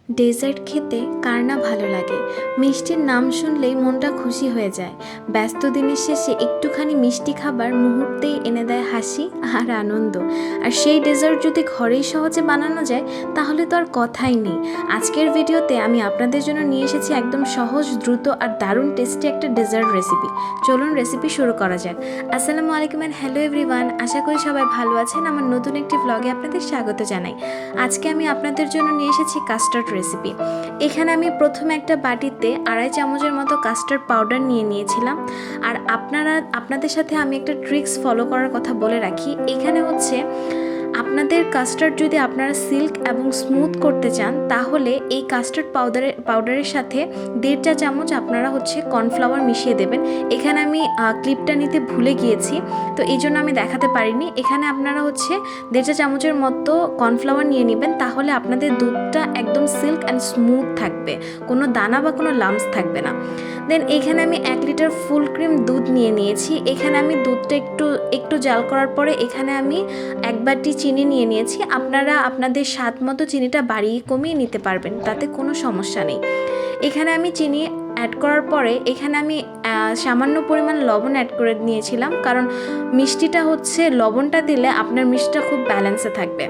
Dessert খেতে কার না ভালো লাগে। মিষ্টির নাম শুনলেই মনটা খুশি হয়ে যায়। ব্যস্ত দিনের শেষে একটুখানি মিষ্টি খাবার মুহূর্তেই এনে দেয় হাসি আর আনন্দ। আর সেই ডেজার্ট যদি ঘরেই সহজে বানানো যায় তাহলে তো আর কথাই নেই। আজকের ভিডিওতে আমি আপনাদের জন্য নিয়ে এসেছি একদম সহজ, দ্রুত আর দারুণ টেস্টি একটা ডেজার্ট রেসিপি। চলুন রেসিপি শুরু করা যাক। আসসালামু আলাইকুম অ্যান্ড হ্যালো এভরিওয়ান, আশা করি সবাই ভালো আছেন। আমার নতুন একটি ভ্লগে আপনাদের স্বাগত জানাই। আজকে আমি আপনাদের জন্য নিয়ে এসেছি কাস্টার্ড রেসিপি। এখানে আমি প্রথমে একটা বাটিতে 2.5 চামচের মতো কাস্টার্ড পাউডার নিয়ে নিয়েছিলাম। আর আপনাদের সাথে আমি একটা ট্রিক্স ফলো করার কথা বলে রাখি। এখানে হচ্ছে আপনাদের কাস্টার্ড যদি আপনারা সিল্ক এবং স্মুথ করতে চান তাহলে এই কাস্টার্ড পাউডারের সাথে 1.5 চা চামচ আপনারা হচ্ছে কর্নফ্লাওয়ার মিশিয়ে দেবেন। এখানে আমি ক্লিপটা নিতে ভুলে গিয়েছি, তো এই জন্য আমি দেখাতে পারিনি। এখানে আপনারা হচ্ছে 1.5 চা চামচের মতো কর্নফ্লাওয়ার নিয়ে নেবেন, তাহলে আপনাদের দুধটা একদম সিল্ক অ্যান্ড স্মুথ থাকবে, কোনো দানা বা কোনো লাম্পস থাকবে না। দেন এখানে আমি 1 লিটার ফুল ক্রিম দুধ নিয়ে নিয়েছি। এখানে আমি দুধটা একটু জাল করার পরে এখানে আমি 1 বাটি চিনি নিয়ে নিয়েছি। আপনারা আপনাদের স্বাদ মতো চিনিটা বাড়িয়ে কমিয়ে নিতে পারবেন, তাতে কোনো সমস্যা নেই। এখানে আমি চিনি অ্যাড করার পরে এখানে আমি সামান্য পরিমাণ লবণ অ্যাড করে নিয়েছিলাম, কারণ মিষ্টিটা হচ্ছে লবণটা দিলে আপনার মিষ্টিটা খুব ব্যালেন্সে থাকবে।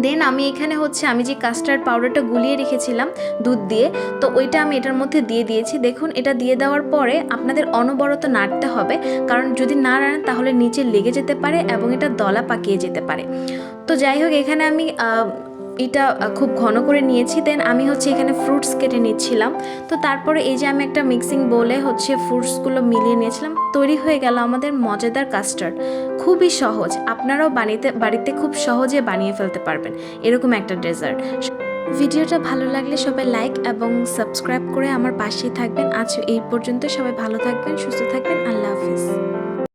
দেন আমি এখানে হচ্ছে আমি যে কাস্টার্ড পাউডারটা গুলিয়ে রেখেছিলাম দুধ দিয়ে, তো ওইটা আমি এটার মধ্যে দিয়ে দিয়েছি। দেখুন, এটা দিয়ে দেওয়ার পরে আপনাদের অনবরত নাড়তে হবে, কারণ যদি না নাড়েন তাহলে নিচে লেগে যেতে পারে এবং এটা দলা পাকিয়ে যেতে পারে। তো যাই হোক, এখানে আমি এটা খুব ঘন করে নিয়েছি। দেন আমি হচ্ছে এখানে ফ্রুটস কেটে নিচ্ছিলাম। তো তারপরে এই যে আমি একটা মিক্সিং বোলে হচ্ছে ফ্রুটসগুলো মিলিয়ে নিয়েছিলাম। তৈরি হয়ে গেল আমাদের মজাদার কাস্টার্ড। খুবই সহজ, আপনারাও বাড়িতে খুব সহজে বানিয়ে ফেলতে পারবেন এরকম একটা ডেজার্ট। ভিডিওটা ভালো লাগলে সবাই লাইক এবং সাবস্ক্রাইব করে আমার পাশেই থাকবেন। আজ এই পর্যন্ত, সবাই ভালো থাকবেন, সুস্থ থাকবেন। আল্লাহ হাফিজ।